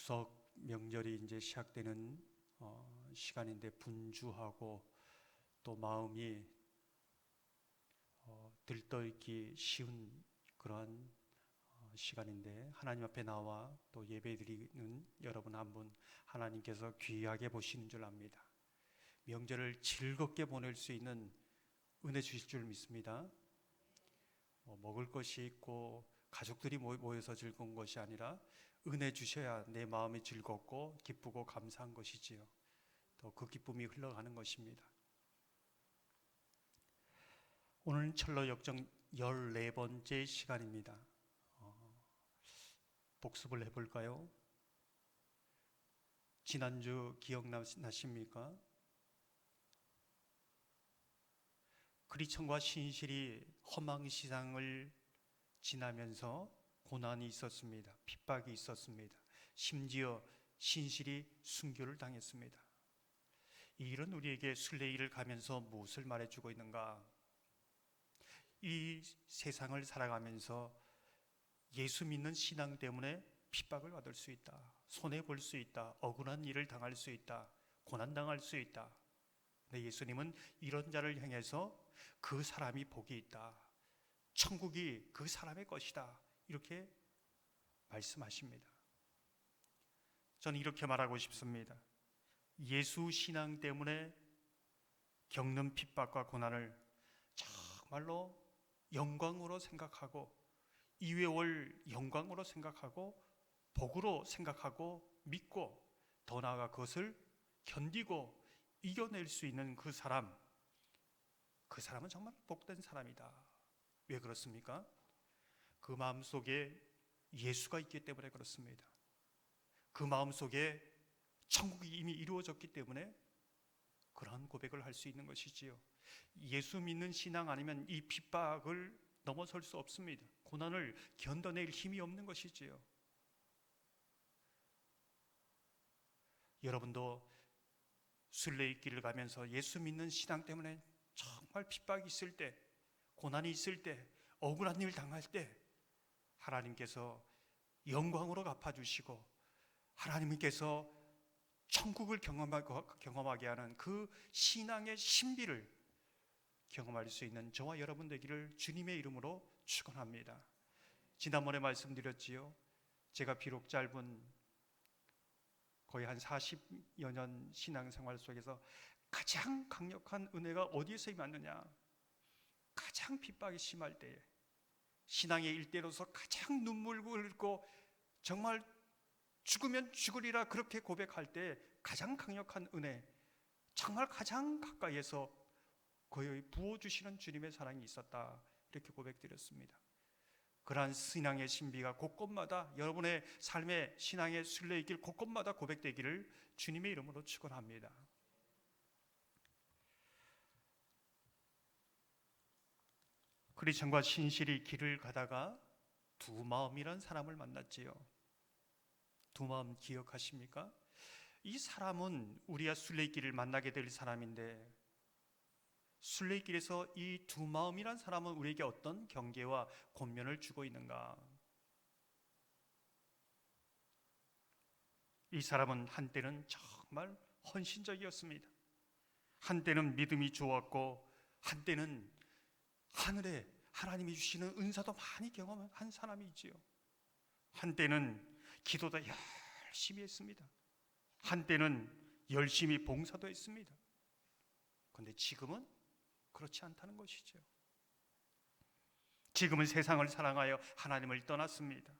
추석 명절이 이제 시작되는 시간인데 분주하고 또 마음이 들떠있기 쉬운 그러한 시간인데, 하나님 앞에 나와 또 예배드리는 여러분 한 분 하나님께서 귀하게 보시는 줄 압니다. 명절을 즐겁게 보낼 수 있는 은혜 주실 줄 믿습니다. 먹을 것이 있고 가족들이 모여서 즐거운 것이 아니라 은혜 주셔야 내 마음이 즐겁고 기쁘고 감사한 것이지요. 또 그 기쁨이 흘러가는 것입니다. 오늘은 철로 역정 14번째 시간입니다. 복습을 해볼까요? 지난주 기억나십니까? 그리천과 신실이 허망시장을 지나면서 고난이 있었습니다. 핍박이 있었습니다. 심지어 신실이 순교를 당했습니다. 이 일은 우리에게 순례길을 가면서 무엇을 말해주고 있는가? 이 세상을 살아가면서 예수 믿는 신앙 때문에 핍박을 받을 수 있다, 손해볼 수 있다, 억울한 일을 당할 수 있다, 고난당할 수 있다. 근데 예수님은 이런 자를 향해서 그 사람이 복이 있다, 천국이 그 사람의 것이다, 이렇게 말씀하십니다. 저는 이렇게 말하고 싶습니다. 예수 신앙 때문에 겪는 핍박과 고난을 정말로 영광으로 생각하고, 이회월 영광으로 생각하고 복으로 생각하고 믿고, 더 나아가 그것을 견디고 이겨낼 수 있는 그 사람은 정말 복된 사람이다. 왜 그렇습니까? 그 마음속에 예수가 있기 때문에 그렇습니다. 그 마음속에 천국이 이미 이루어졌기 때문에 그러한 고백을 할 수 있는 것이지요. 예수 믿는 신앙 아니면 이 핍박을 넘어설 수 없습니다. 고난을 견뎌낼 힘이 없는 것이지요. 여러분도 순례의 길을 가면서 예수 믿는 신앙 때문에 정말 핍박이 있을 때, 고난이 있을 때, 억울한 일 당할 때 하나님께서 영광으로 갚아주시고 하나님께서 천국을 경험하게 하는 그 신앙의 신비를 경험할 수 있는 저와 여러분 되기를 주님의 이름으로 축원합니다. 지난번에 말씀드렸지요. 제가 비록 짧은 거의 한 40여 년 신앙생활 속에서 가장 강력한 은혜가 어디에서 임하느냐? 가장 핍박이 심할 때에, 신앙의 일대로서 가장 눈물을 흘리고 정말 죽으면 죽으리라 그렇게 고백할 때 가장 강력한 은혜, 정말 가장 가까이에서 거의 부어주시는 주님의 사랑이 있었다, 이렇게 고백드렸습니다. 그러한 신앙의 신비가 곳곳마다 여러분의 삶의 신앙의 순례의 길 곳곳마다 고백되기를 주님의 이름으로 축원합니다. 그리천과 신실이 길을 가다가 두 마음이란 사람을 만났지요. 두 마음 기억하십니까? 이 사람은 우리가 순례길을 만나게 될 사람인데, 순례길에서 이 두 마음이란 사람은 우리에게 어떤 경계와 권면을 주고 있는가? 이 사람은 한때는 정말 헌신적이었습니다. 한때는 믿음이 좋았고, 한때는 하늘에 하나님이 주시는 은사도 많이 경험한 사람이지요. 한때는 기도도 열심히 했습니다. 한때는 열심히 봉사도 했습니다. 그런데 지금은 그렇지 않다는 것이죠. 지금은 세상을 사랑하여 하나님을 떠났습니다.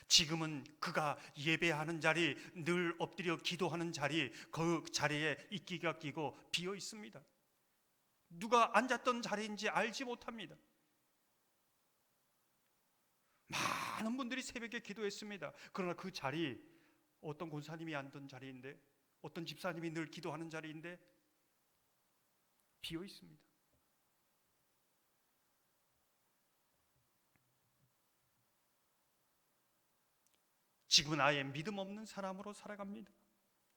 지금은 그가 예배하는 자리, 늘 엎드려 기도하는 자리, 그 자리에 이끼가 끼고 비어 있습니다. 누가 앉았던 자리인지 알지 못합니다. 많은 분들이 새벽에 기도했습니다. 그러나 그 자리, 어떤 권사님이 앉던 자리인데, 어떤 집사님이 늘 기도하는 자리인데 비어 있습니다. 지금은 아예 믿음 없는 사람으로 살아갑니다.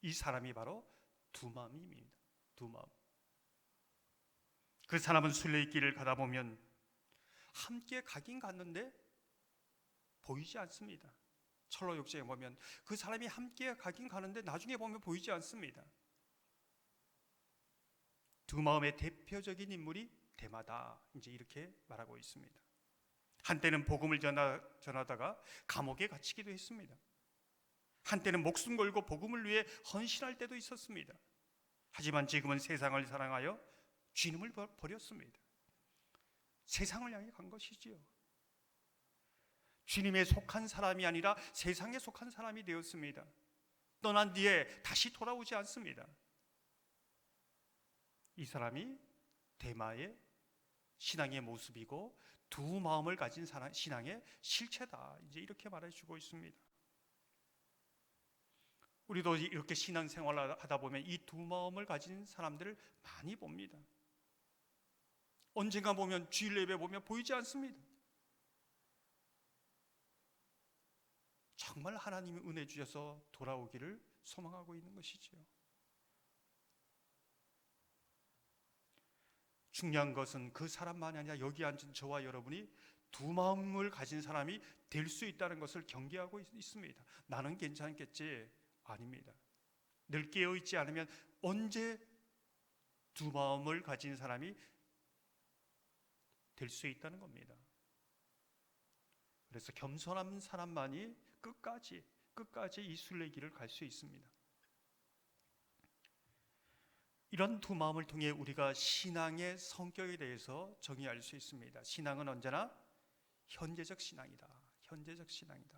이 사람이 바로 두 마음입니다. 두 마음. 그 사람은 순례의 길을 가다 보면 함께 가긴 갔는데 보이지 않습니다. 철로 역정에 보면 그 사람이 함께 가긴 가는데 나중에 보면 보이지 않습니다. 두 마음의 대표적인 인물이 데마다, 이제 이렇게 말하고 있습니다. 한때는 복음을 전하다가 감옥에 갇히기도 했습니다. 한때는 목숨 걸고 복음을 위해 헌신할 때도 있었습니다. 하지만 지금은 세상을 사랑하여 주님을 버렸습니다. 세상을 향해 간 것이지요. 주님에 속한 사람이 아니라 세상에 속한 사람이 되었습니다. 떠난 뒤에 다시 돌아오지 않습니다. 이 사람이 데마의 신앙의 모습이고 두 마음을 가진 신앙의 실체다, 이제 이렇게 말해주고 있습니다. 우리도 이렇게 신앙생활을 하다 보면 이 두 마음을 가진 사람들을 많이 봅니다. 언젠가 보면 주일 예배 보면 보이지 않습니다. 정말 하나님이 은혜 주셔서 돌아오기를 소망하고 있는 것이지요. 중요한 것은 그 사람만이 아니라 여기 앉은 저와 여러분이 두 마음을 가진 사람이 될 수 있다는 것을 경계하고 있습니다. 나는 괜찮겠지? 아닙니다. 늘 깨어있지 않으면 언제 두 마음을 가진 사람이 될 수 있다는 겁니다. 그래서 겸손한 사람만이 끝까지 이 순례길을 갈 수 있습니다. 이런 두 마음을 통해 우리가 신앙의 성격에 대해서 정의할 수 있습니다. 신앙은 언제나 현재적 신앙이다. 현재적 신앙이다.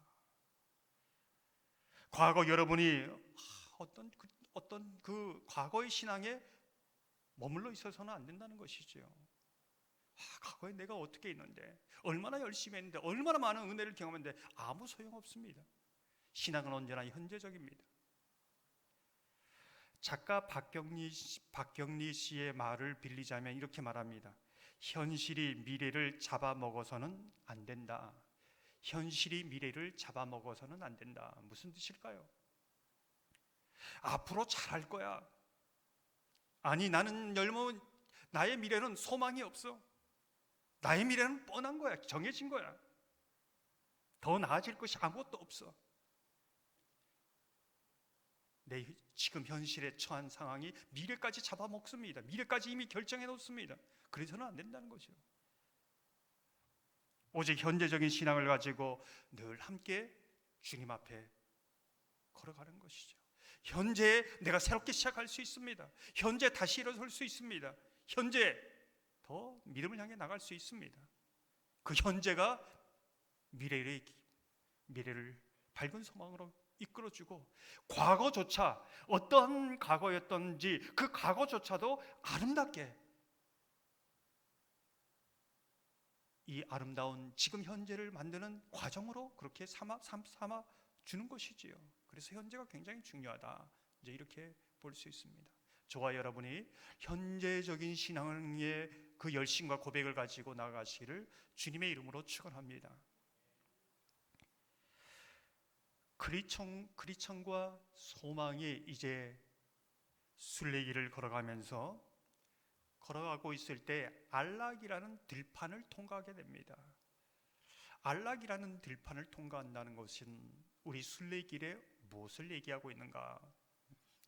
과거 여러분이 어떤 그 과거의 신앙에 머물러 있어서는 안 된다는 것이죠. 과거에 내가 어떻게 했는데, 얼마나 열심히 했는데, 얼마나 많은 은혜를 경험했는데 아무 소용없습니다. 신앙은 언제나 현재적입니다. 작가 박경리 씨의 말을 빌리자면 이렇게 말합니다. 현실이 미래를 잡아먹어서는 안 된다. 현실이 미래를 잡아먹어서는 안 된다. 무슨 뜻일까요? 앞으로 잘할 거야. 아니, 나의 미래는 소망이 없어. 나의 미래는 뻔한 거야. 정해진 거야. 더 나아질 것이 아무것도 없어. 내 지금 현실에 처한 상황이 미래까지 잡아먹습니다. 미래까지 이미 결정해 놓습니다. 그래서는 안 된다는 거죠. 오직 현재적인 신앙을 가지고 늘 함께 주님 앞에 걸어가는 것이죠. 현재에 내가 새롭게 시작할 수 있습니다. 현재 다시 일어설 수 있습니다. 현재 더 믿음을 향해 나갈 수 있습니다. 그 현재가 미래를 밝은 소망으로 이끌어주고, 과거조차 어떤 과거였던지 그 과거조차도 아름답게 이 아름다운 지금 현재를 만드는 과정으로 그렇게 삼아 주는 것이지요. 그래서 현재가 굉장히 중요하다, 이제 이렇게 볼 수 있습니다. 저와 여러분이 현재적인 신앙의 그 열심과 고백을 가지고 나아가시기를 주님의 이름으로 축원합니다. 그리천과 소망이 이제 순례길을 걸어가고 있을 때 안락이라는 들판을 통과하게 됩니다. 안락이라는 들판을 통과한다는 것은 우리 순례길에 무엇을 얘기하고 있는가?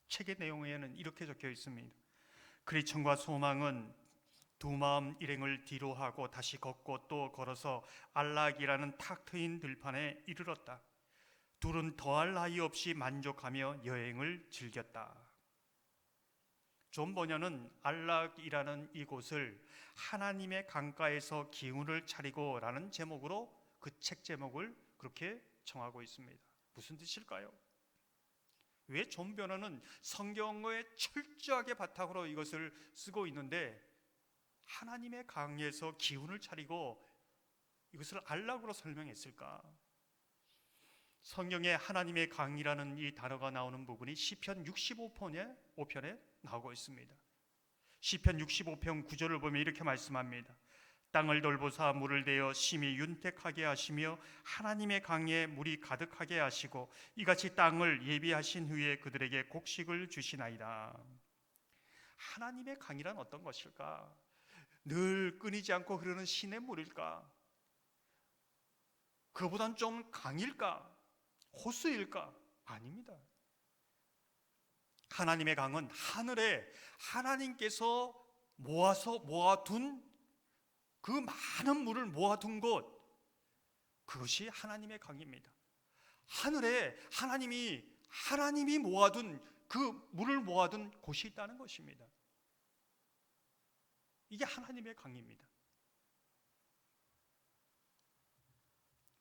책의 내용에는 이렇게 적혀 있습니다. 그리천과 소망은 두 마음 일행을 뒤로 하고 다시 걷고 또 걸어서 안락이라는 탁 트인 들판에 이르렀다. 둘은 더할 나위 없이 만족하며 여행을 즐겼다. 존 버녀는 안락이라는 이곳을 하나님의 강가에서 기운을 차리고 라는 제목으로 그 책 제목을 그렇게 정하고 있습니다. 무슨 뜻일까요? 왜 존 버녀는 성경에 철저하게 바탕으로 이것을 쓰고 있는데 하나님의 강에서 기운을 차리고 이것을 안락으로 설명했을까? 성경에 하나님의 강이라는 이 단어가 나오는 부분이 시편 65편에 나오고 있습니다. 시편 65편 9절을 보면 이렇게 말씀합니다. 땅을 돌보사 물을 대어 심히 윤택하게 하시며 하나님의 강에 물이 가득하게 하시고 이같이 땅을 예비하신 후에 그들에게 곡식을 주시나이다. 하나님의 강이란 어떤 것일까? 늘 끊이지 않고 흐르는 시냇물일까? 그보단 좀 강일까? 호수일까? 아닙니다. 하나님의 강은 하늘에 하나님께서 모아둔 그 많은 물을 모아둔 곳, 그것이 하나님의 강입니다. 하늘에 하나님이 모아둔 그 물을 모아둔 곳이 있다는 것입니다. 이게 하나님의 강입니다.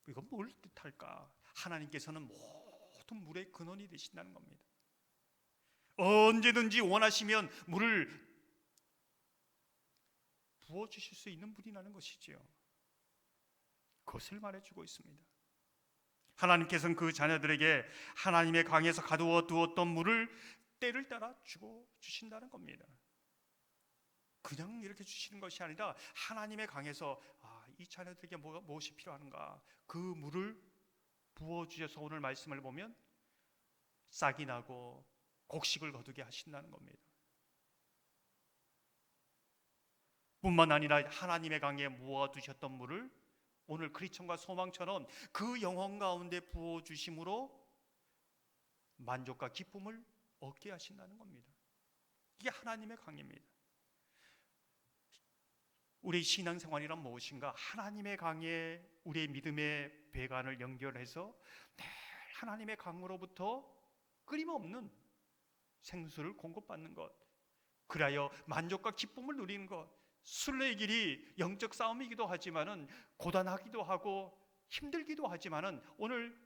이건 뭘 뜻할까? 하나님께서는 모든 물의 근원이 되신다는 겁니다. 언제든지 원하시면 물을 부어주실 수 있는 분이라는 것이지요. 그것을 말해주고 있습니다. 하나님께서는 그 자녀들에게 하나님의 강에서 가두어 두었던 물을 때를 따라 주신다는 겁니다. 그냥 이렇게 주시는 것이 아니라 하나님의 강에서 이 자녀들에게 무엇이 필요한가, 그 물을 부어주셔서 오늘 말씀을 보면 싹이 나고 곡식을 거두게 하신다는 겁니다. 뿐만 아니라 하나님의 강에 모아두셨던 물을 오늘 크리스천과 소망처럼 그 영혼 가운데 부어주심으로 만족과 기쁨을 얻게 하신다는 겁니다. 이게 하나님의 강입니다. 우리의 신앙생활이란 무엇인가? 하나님의 강에 우리의 믿음의 배관을 연결해서 늘 하나님의 강으로부터 끊임없는 생수를 공급받는 것, 그리하여 만족과 기쁨을 누리는 것. 순례의 길이 영적 싸움이기도 하지만은 고단하기도 하고 힘들기도 하지만은 오늘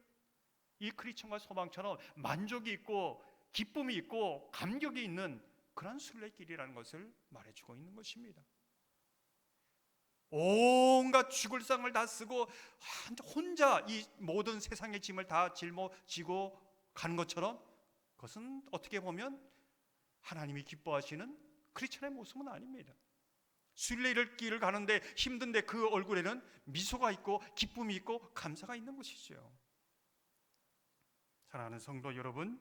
이 크리스천과 소망처럼 만족이 있고 기쁨이 있고 감격이 있는 그런 순례의 길이라는 것을 말해주고 있는 것입니다. 온갖 죽을 상을 다 쓰고 혼자 이 모든 세상의 짐을 다 짊어지고 가는 것처럼, 그것은 어떻게 보면 하나님이 기뻐하시는 크리스천의 모습은 아닙니다. 순례의 길을 가는데 힘든데 그 얼굴에는 미소가 있고 기쁨이 있고 감사가 있는 것이죠. 사랑하는 성도 여러분,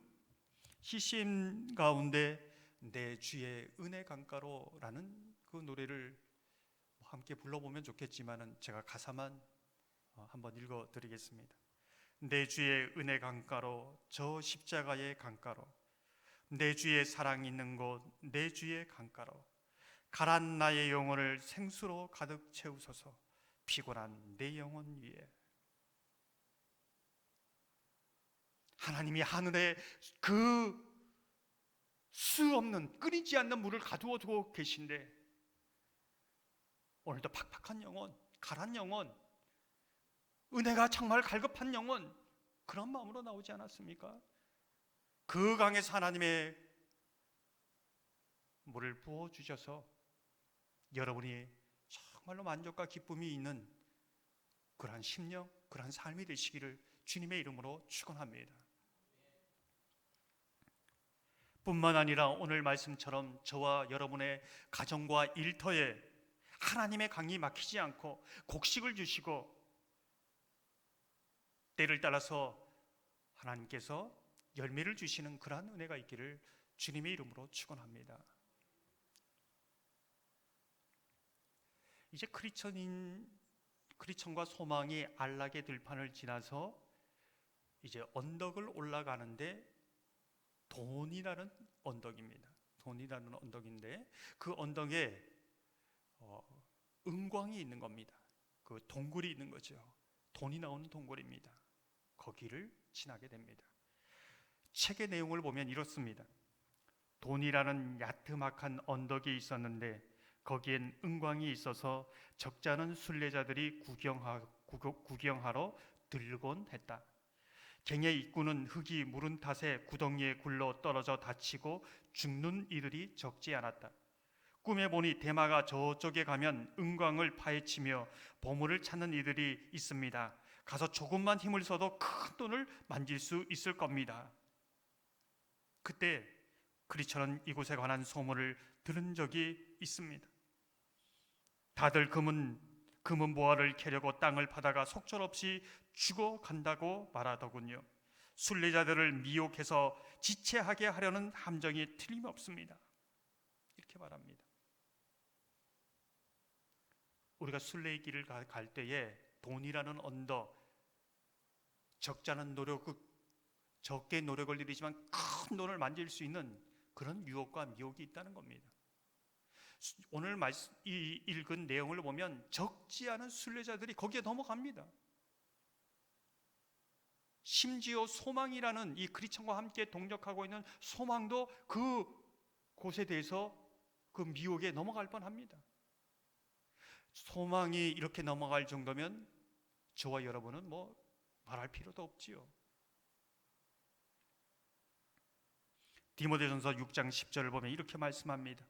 CCM 가운데 내 주의 은혜 강가로라는 그 노래를 함께 불러보면 좋겠지만은 제가 가사만 한번 읽어드리겠습니다. 내 주의 은혜 강가로, 저 십자가의 강가로, 내 주의 사랑 있는 곳, 내 주의 강가로, 가란 나의 영혼을 생수로 가득 채우소서, 피곤한 내 영혼 위에. 하나님이 하늘에 그 수 없는 끊이지 않는 물을 가두어 두고 계신데 오늘도 팍팍한 영혼, 가란 영혼, 은혜가 정말 갈급한 영혼, 그런 마음으로 나오지 않았습니까? 그 강에서 하나님의 물을 부어주셔서 여러분이 정말로 만족과 기쁨이 있는 그러한 심령, 그러한 삶이 되시기를 주님의 이름으로 축원합니다. 뿐만 아니라 오늘 말씀처럼 저와 여러분의 가정과 일터에 하나님의 강이 막히지 않고 곡식을 주시고 때를 따라서 하나님께서 열매를 주시는 그러한 은혜가 있기를 주님의 이름으로 축원합니다. 이제 크리스천과 소망이 안락의 들판을 지나서 이제 언덕을 올라가는데 돈이라는 언덕입니다. 돈이라는 언덕인데 그 언덕에 은광이 있는 겁니다. 그 동굴이 있는 거죠. 돈이 나오는 동굴입니다. 거기를 지나게 됩니다. 책의 내용을 보면 이렇습니다. 돈이라는 야트막한 언덕이 있었는데 거기엔 은광이 있어서 적잖은 순례자들이 구경하러 들곤 했다. 갱의 입구는 흙이 무른 탓에 구덩이에 굴러 떨어져 다치고 죽는 이들이 적지 않았다. 꿈에 보니 대마가 저쪽에 가면 은광을 파헤치며 보물을 찾는 이들이 있습니다. 가서 조금만 힘을 써도 큰 돈을 만질 수 있을 겁니다. 그때 크리스천은 이곳에 관한 소문을 들은 적이 있습니다. 다들 금은 보화를 캐려고 땅을 파다가 속절없이 죽어간다고 말하더군요. 순례자들을 미혹해서 지체하게 하려는 함정이 틀림없습니다. 이렇게 말합니다. 우리가 순례의 길을 갈 때에 돈이라는 언덕, 적잖은 노력, 적게 노력을 들이지만 큰 돈을 만질 수 있는 그런 유혹과 미혹이 있다는 겁니다. 오늘 읽은 내용을 보면 적지 않은 순례자들이 거기에 넘어갑니다. 심지어 소망이라는 이 크리스천과 함께 동역하고 있는 소망도 그 곳에 대해서 그 미혹에 넘어갈 뻔합니다. 소망이 이렇게 넘어갈 정도면 저와 여러분은 뭐 말할 필요도 없지요. 디모데전서 6장 10절을 보면 이렇게 말씀합니다.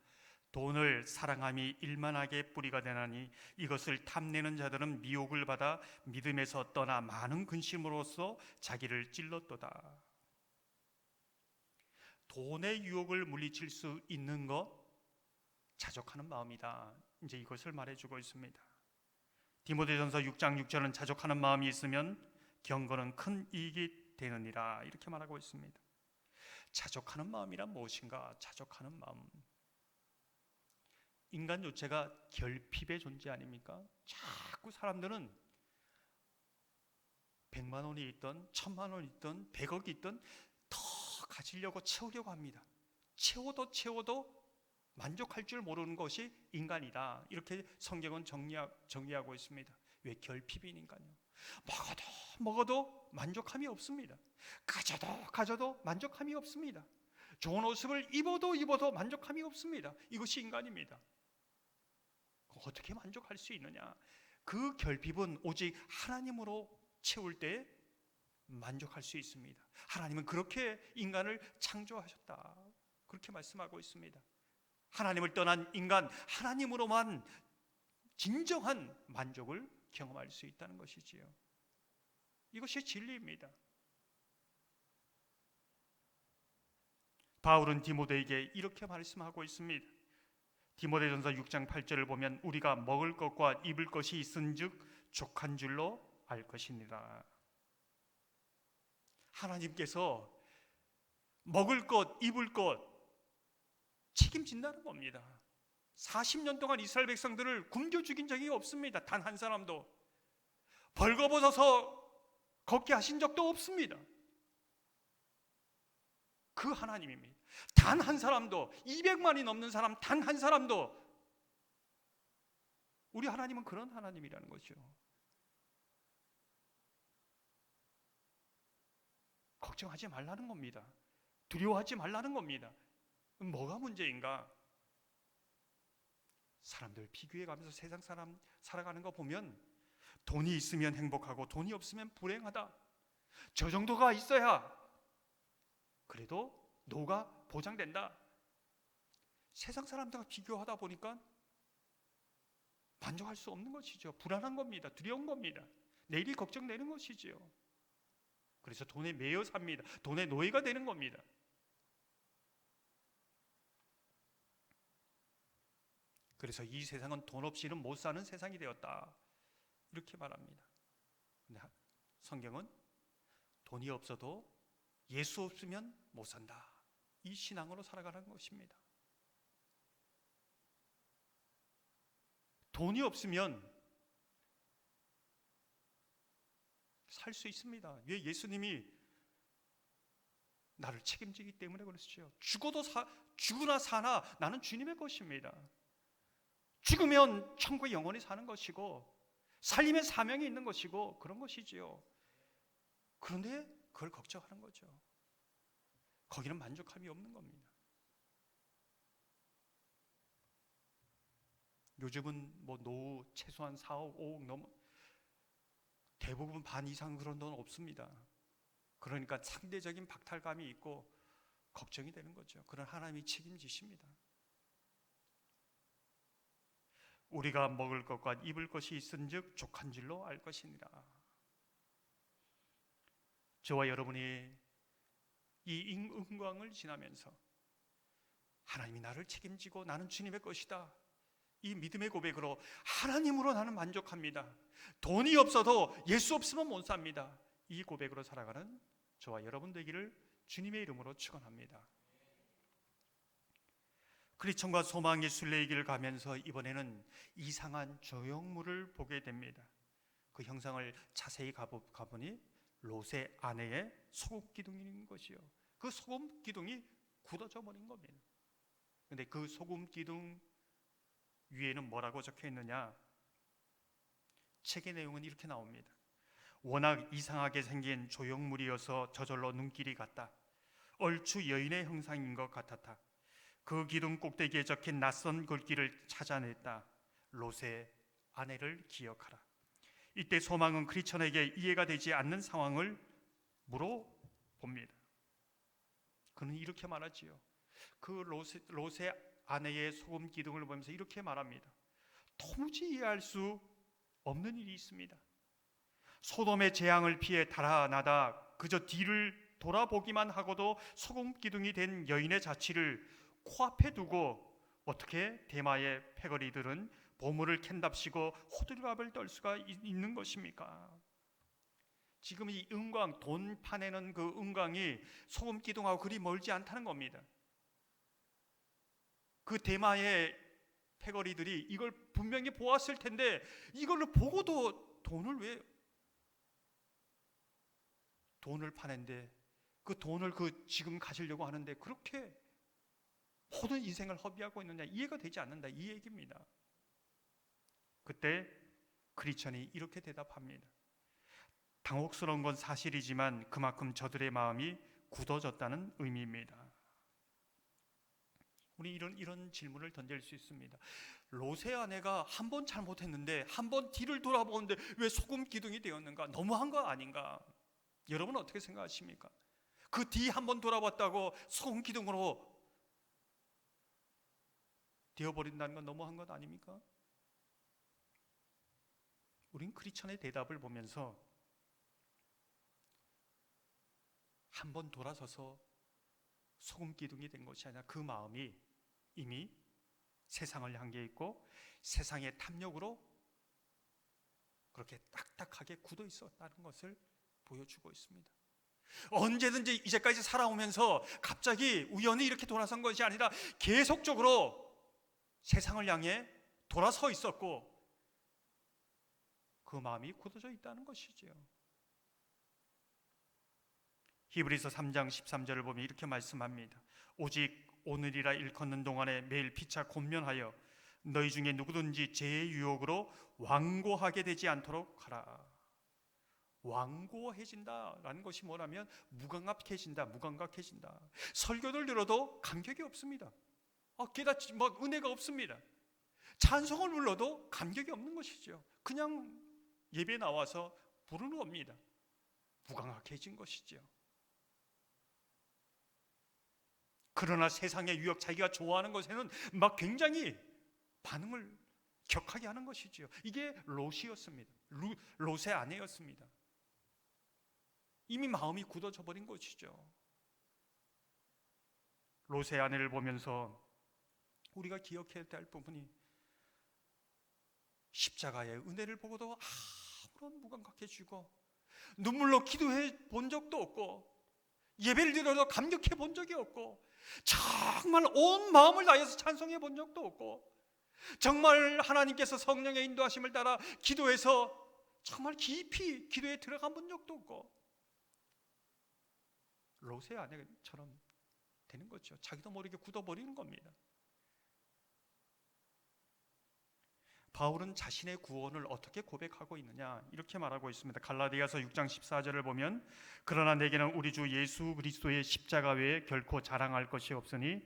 돈을 사랑함이 일만하게 뿌리가 되나니 이것을 탐내는 자들은 미혹을 받아 믿음에서 떠나 많은 근심으로써 자기를 찔렀도다. 돈의 유혹을 물리칠 수 있는 것, 자족하는 마음이다. 이제 이것을 말해주고 있습니다. 디모데전서 6장 6절은 자족하는 마음이 있으면 경건은 큰 이익이 되느니라 이렇게 말하고 있습니다. 자족하는 마음이란 무엇인가? 자족하는 마음, 인간 요체가 결핍의 존재 아닙니까? 자꾸 사람들은 100만 원이 있든 1000만 원이 있든 100억이 있든 더 가지려고 채우려고 합니다. 채워도 만족할 줄 모르는 것이 인간이다. 이렇게 성경은 정리하고 있습니다. 왜? 결핍이니까요. 먹어도 만족함이 없습니다. 가져도 만족함이 없습니다. 좋은 옷을 입어도 만족함이 없습니다. 이것이 인간입니다. 어떻게 만족할 수 있느냐? 그 결핍은 오직 하나님으로 채울 때 만족할 수 있습니다. 하나님은 그렇게 인간을 창조하셨다. 그렇게 말씀하고 있습니다. 하나님을 떠난 인간, 하나님으로만 진정한 만족을 경험할 수 있다는 것이지요. 이것이 진리입니다. 바울은 디모데에게 이렇게 말씀하고 있습니다. 디모데전서 6장 8절을 보면 우리가 먹을 것과 입을 것이 있은즉 족한 줄로 알 것이니라. 하나님께서 먹을 것, 입을 것 책임진다는 겁니다. 40년 동안 이스라엘 백성들을 굶겨 죽인 적이 없습니다. 단 한 사람도. 벌거벗어서 걷게 하신 적도 없습니다. 그 하나님입니다. 단 한 사람도, 200만이 넘는 사람 단 한 사람도, 우리 하나님은 그런 하나님이라는 거죠. 걱정하지 말라는 겁니다. 두려워하지 말라는 겁니다. 뭐가 문제인가? 사람들 비교해가면서 세상 사람 살아가는 거 보면 돈이 있으면 행복하고 돈이 없으면 불행하다. 저 정도가 있어야 그래도 노가 보장된다. 세상 사람들과 비교하다 보니까 만족할 수 없는 것이죠. 불안한 겁니다. 두려운 겁니다. 내일이 걱정되는 것이지요. 그래서 돈에 매여 삽니다. 돈의 노예가 되는 겁니다. 그래서 이 세상은 돈 없이는 못 사는 세상이 되었다. 이렇게 말합니다. 근데 성경은 돈이 없어도 예수 없으면 못 산다. 이 신앙으로 살아가는 것입니다. 돈이 없으면 살 수 있습니다. 왜? 예수님이 나를 책임지기 때문에 그렇죠. 죽으나 사나 나는 주님의 것입니다. 죽으면 천국에 영원히 사는 것이고 살림에 사명이 있는 것이고 그런 것이지요. 그런데 그걸 걱정하는 거죠. 거기는 만족함이 없는 겁니다. 요즘은 뭐 노후 최소한 4억, 5억 넘어 대부분 반 이상 그런 돈 없습니다. 그러니까 상대적인 박탈감이 있고 걱정이 되는 거죠. 그런 하나님이 책임지십니다. 우리가 먹을 것과 입을 것이 있은즉 족한 줄로 알 것이니라. 저와 여러분이 이 인광을 지나면서 하나님이 나를 책임지고 나는 주님의 것이다. 이 믿음의 고백으로 하나님으로 나는 만족합니다. 돈이 없어도 예수 없으면 못 삽니다. 이 고백으로 살아가는 저와 여러분 되기를 주님의 이름으로 축원합니다. 크리스천과 소망의 순례의 길을 가면서 이번에는 이상한 조형물을 보게 됩니다. 그 형상을 자세히 가보니 롯의 아내의 소금 기둥인 것이요. 그 소금 기둥이 굳어져 버린 겁니다. 근데 그 소금 기둥 위에는 뭐라고 적혀 있느냐? 책의 내용은 이렇게 나옵니다. 워낙 이상하게 생긴 조형물이어서 저절로 눈길이 갔다. 얼추 여인의 형상인 것 같았다. 그 기둥 꼭대기에 적힌 낯선 글귀를 찾아냈다. 롯의 아내를 기억하라. 이때 소망은 크리스천에게 이해가 되지 않는 상황을 물어봅니다. 그는 이렇게 말하지요. 그 롯의 아내의 소금 기둥을 보면서 이렇게 말합니다. 도무지 이해할 수 없는 일이 있습니다. 소돔의 재앙을 피해 달아나다 그저 뒤를 돌아보기만 하고도 소금 기둥이 된 여인의 자취를 코앞에 두고 어떻게 대마의 패거리들은 보물을 캔답시고 호들갑을 떨 수가 있는 것입니까? 지금 이 은광, 돈 파내는 그 은광이 소금 기둥하고 그리 멀지 않다는 겁니다. 그 대마의 패거리들이 이걸 분명히 보았을 텐데 이걸로 보고도 돈을 파낸데 그 돈을 지금 가지려고 하는데 그렇게 모든 인생을 허비하고 있느냐, 이해가 되지 않는다, 이 얘기입니다. 그때 크리스천이 이렇게 대답합니다. 당혹스러운 건 사실이지만 그만큼 저들의 마음이 굳어졌다는 의미입니다. 우리 이런 질문을 던질 수 있습니다. 롯의 아내가 한 번 잘못했는데 한 번 뒤를 돌아보는데 왜 소금 기둥이 되었는가? 너무한 거 아닌가? 여러분 어떻게 생각하십니까? 그 뒤 한 번 돌아봤다고 소금 기둥으로 되어버린다는 건 너무한 것 아닙니까? 우린 크리스천의 대답을 보면서 한 번 돌아서서 소금 기둥이 된 것이 아니라 그 마음이 이미 세상을 향해 있고 세상의 탐욕으로 그렇게 딱딱하게 굳어 있었다는 것을 보여주고 있습니다. 언제든지 이제까지 살아오면서 갑자기 우연히 이렇게 돌아선 것이 아니라 계속적으로 세상을 향해 돌아서 있었고 그 마음이 굳어져 있다는 것이죠. 히브리서 3장 13절을 보면 이렇게 말씀합니다. 오직 오늘이라 일컫는 동안에 매일 피차 곤면하여 너희 중에 누구든지 죄의 유혹으로 완고하게 되지 않도록 하라. 완고해진다라는 것이 뭐냐면 무감각해진다. 설교를 들어도 감격이 없습니다. 깨닫지 은혜가 없습니다. 찬송을 불러도 감격이 없는 것이죠. 그냥 예배 나와서 부르는 겁니다. 무감각해진 것이죠. 그러나 세상의 유혹, 자기가 좋아하는 것에는 굉장히 반응을 격하게 하는 것이죠. 이게 롯이었습니다. 롯의 아내였습니다. 이미 마음이 굳어져 버린 것이죠. 롯의 아내를 보면서 우리가 기억해야 될 부분이 십자가의 은혜를 보고도 아무런 무감각해지고 눈물로 기도해 본 적도 없고 예배를 드려도 감격해 본 적이 없고 정말 온 마음을 다해서 찬송해 본 적도 없고 정말 하나님께서 성령의 인도하심을 따라 기도해서 정말 깊이 기도에 들어가 본 적도 없고 롯의 아내처럼 되는 거죠. 자기도 모르게 굳어버리는 겁니다. 바울은 자신의 구원을 어떻게 고백하고 있느냐 이렇게 말하고 있습니다. 갈라디아서 6장 14절을 보면 그러나 내게는 우리 주 예수 그리스도의 십자가 외에 결코 자랑할 것이 없으니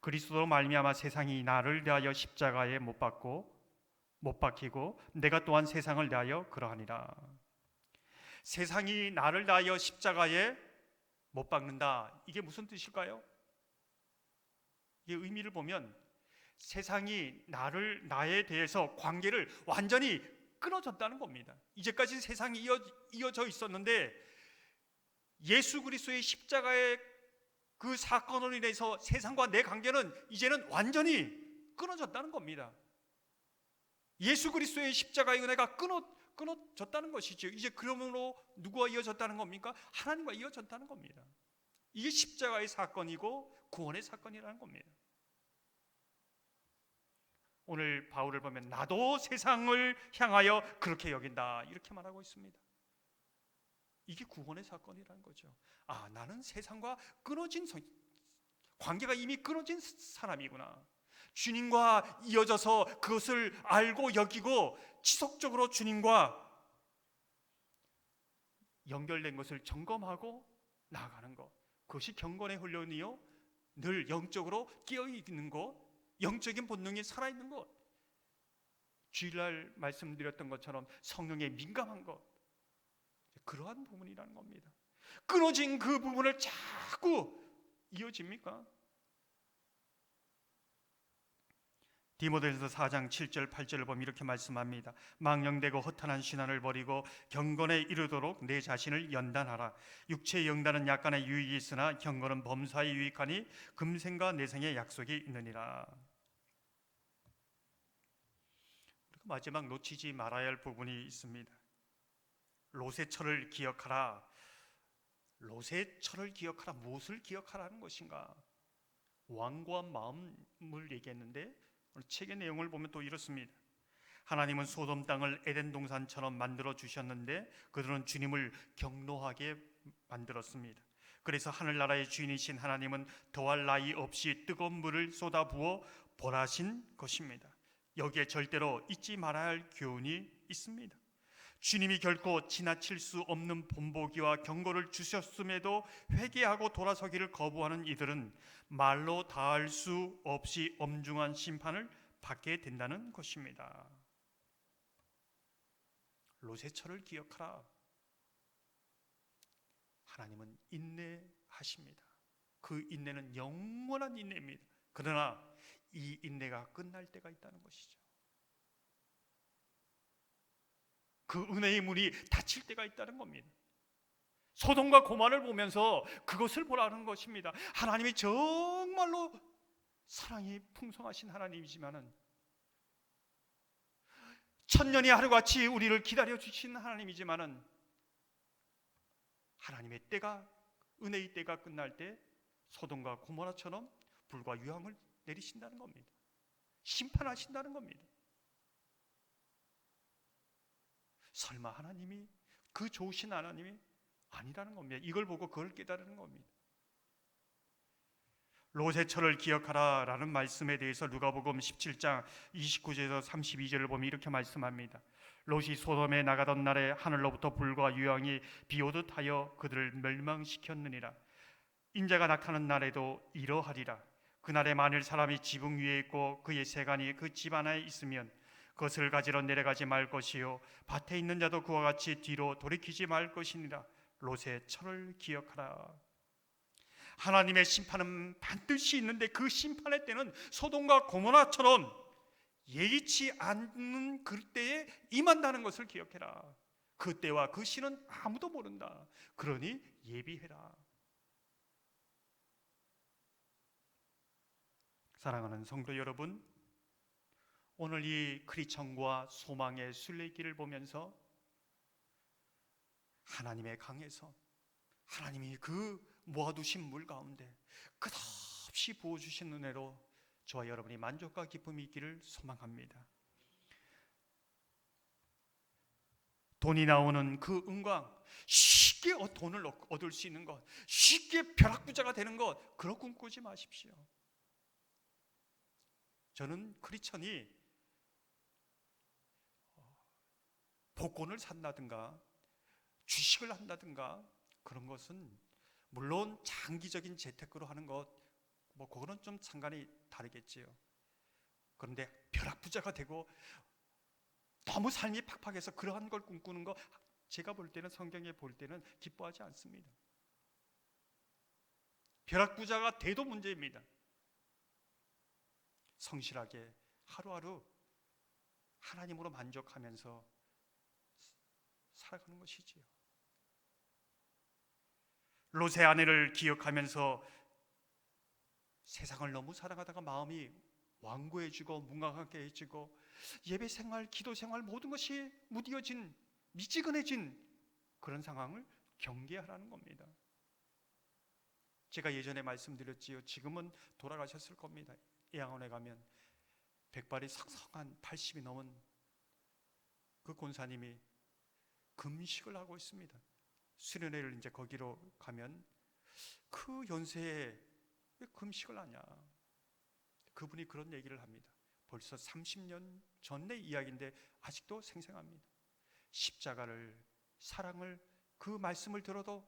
그리스도로 말미암아 세상이 나를 대하여 십자가에 못 박히고 내가 또한 세상을 대하여 그러하니라. 세상이 나를 대하여 십자가에 못 박는다. 이게 무슨 뜻일까요? 이 의미를 보면 세상이 나에 대해서 관계를 완전히 끊어졌다는 겁니다. 이제까지 세상이 이어져 있었는데 예수 그리스도의 십자가의 그 사건으로 인해서 세상과 내 관계는 이제는 완전히 끊어졌다는 겁니다. 예수 그리스도의 십자가의 은혜가 끊어졌다는 것이죠. 이제 그러므로 누구와 이어졌다는 겁니까? 하나님과 이어졌다는 겁니다. 이게 십자가의 사건이고 구원의 사건이라는 겁니다. 오늘 바울을 보면 나도 세상을 향하여 그렇게 여긴다 이렇게 말하고 있습니다. 이게 구원의 사건이라는 거죠. 아, 나는 세상과 끊어진 관계가 이미 끊어진 사람이구나. 주님과 이어져서 그것을 알고 여기고 지속적으로 주님과 연결된 것을 점검하고 나아가는 것, 그것이 경건의 훈련이요, 늘 영적으로 깨어있는 것, 영적인 본능이 살아있는 것, 주일날 말씀드렸던 것처럼 성령에 민감한 것, 그러한 부분이라는 겁니다. 끊어진 그 부분을 자꾸 이어집니까? 디모데전서 4장 7절 8절을 보면 이렇게 말씀합니다. 망령되고 허탄한 신앙을 버리고 경건에 이르도록 내 자신을 연단하라. 육체의 영단은 약간의 유익이 있으나 경건은 범사에 유익하니 금생과 내생의 약속이 있느니라. 마지막 놓치지 말아야 할 부분이 있습니다. 롯의 철을 기억하라. 롯의 철을 기억하라. 무엇을 기억하라는 것인가? 완고한 마음을 얘기했는데 오늘 책의 내용을 보면 또 이렇습니다. 하나님은 소돔 땅을 에덴 동산처럼 만들어 주셨는데 그들은 주님을 경노하게 만들었습니다. 그래서 하늘나라의 주인이신 하나님은 더할 나위 없이 뜨거운 물을 쏟아부어 벌하신 것입니다. 여기에 절대로 잊지 말아야 할 교훈이 있습니다. 주님이 결코 지나칠 수 없는 본보기와 경고를 주셨음에도 회개하고 돌아서기를 거부하는 이들은 말로 다할 수 없이 엄중한 심판을 받게 된다는 것입니다. 롯의 철을 기억하라. 하나님은 인내하십니다. 그 인내는 영원한 인내입니다. 그러나 이 인내가 끝날 때가 있다는 것이죠. 그 은혜의 문이 닫힐 때가 있다는 겁니다. 소돔과 고모라를 보면서 그것을 보라는 것입니다. 하나님이 정말로 사랑이 풍성하신 하나님이지만은, 천년이 하루같이 우리를 기다려 주신 하나님이지만은, 하나님의 때가, 은혜의 때가 끝날 때 소돔과 고모라처럼 불과 유황을 내리신다는 겁니다. 심판하신다는 겁니다. 설마 하나님이, 그 좋으신 하나님이 아니라는 겁니다. 이걸 보고 그걸 깨달으는 겁니다. 롯의 철을 기억하라 라는 말씀에 대해서 누가복음 17장 29절에서 32절을 보면 이렇게 말씀합니다. 롯이 소돔에 나가던 날에 하늘로부터 불과 유황이 비오듯 하여 그들을 멸망시켰느니라. 인자가 나타나는 날에도 이러하리라. 그날에 만일 사람이 지붕 위에 있고 그의 세간이 그 집 안에 있으면 그것을 가지러 내려가지 말 것이요 밭에 있는 자도 그와 같이 뒤로 돌이키지 말 것이니라. 롯의 철을 기억하라. 하나님의 심판은 반드시 있는데 그 심판의 때는 소돔과 고모라처럼 예기치 않는 그때에 임한다는 것을 기억해라. 그 때와 그 시는 아무도 모른다. 그러니 예비해라. 사랑하는 성도 여러분, 오늘 이 크리천과 소망의 순례길을 보면서 하나님의 강에서 하나님이 그 모아두신 물 가운데 끝없이 부어주신 은혜로 저와 여러분이 만족과 기쁨이 있기를 소망합니다. 돈이 나오는 그 은광, 쉽게 돈을 얻을 수 있는 것, 쉽게 벼락부자가 되는 것, 그런 꿈꾸지 마십시오. 저는 크리천이 복권을 산다든가 주식을 한다든가 그런 것은 물론 장기적인 재테크로 하는 것, 그거는 좀 상관이 다르겠지요. 그런데 벼락부자가 되고 너무 삶이 팍팍해서 그러한 걸 꿈꾸는 거, 제가 볼 때는, 성경에 볼 때는 기뻐하지 않습니다. 벼락부자가 돼도 문제입니다. 성실하게 하루하루 하나님으로 만족하면서 살아가는 것이지요. 롯의 아내를 기억하면서 세상을 너무 사랑하다가 마음이 완고해지고 무감해지고 예배 생활, 기도 생활 모든 것이 무뎌진, 미지근해진 그런 상황을 경계하라는 겁니다. 제가 예전에 말씀드렸지요. 지금은 돌아가셨을 겁니다. 예양원에 가면 백발이 상상한 80이 넘은 그 권사님이 금식을 하고 있습니다. 수련회를 이제 거기로 가면 그 연세에 왜 금식을 하냐? 그분이 그런 얘기를 합니다. 벌써 30년 전의 이야기인데 아직도 생생합니다. 십자가를, 사랑을, 그 말씀을 들어도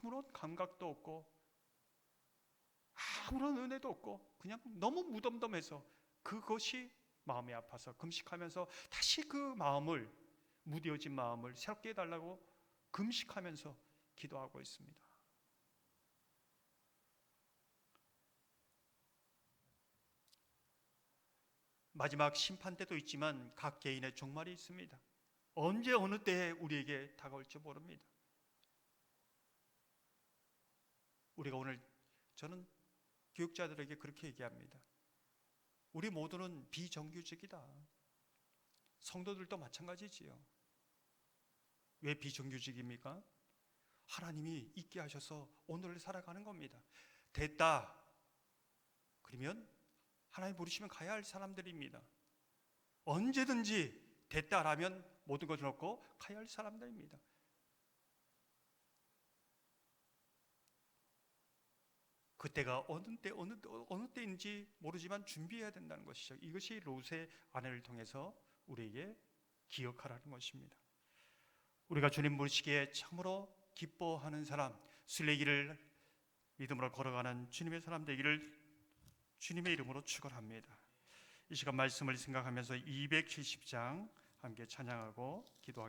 아무런 감각도 없고 아무런 은혜도 없고 그냥 너무 무덤덤해서 그것이 마음이 아파서 금식하면서 다시 그 마음을, 무뎌진 마음을 새롭게 해달라고 금식하면서 기도하고 있습니다. 마지막 심판 때도 있지만 각 개인의 종말이 있습니다. 언제 어느 때에 우리에게 다가올지 모릅니다. 우리가 오늘, 저는 교육자들에게 그렇게 얘기합니다. 우리 모두는 비정규직이다. 성도들도 마찬가지지요. 왜 비정규직입니까? 하나님이 있게 하셔서 오늘을 살아가는 겁니다. 됐다 그러면 하나님 부르시면 가야 할 사람들입니다. 언제든지 됐다라면 모든 것을 놓고 가야 할 사람들입니다. 그때가 어느 때인지 모르지만 준비해야 된다는 것이죠. 이것이 롯의 아내를 통해서 우리에게 기억하라는 것입니다. 우리가 주님 부르시기에 참으로 기뻐하는 사람, 순례길을 믿음으로 걸어가는 주님의 사람 되기를 주님의 이름으로 축원합니다. 이 시간 말씀을 생각하면서 270장 함께 찬양하고 기도하겠습니다.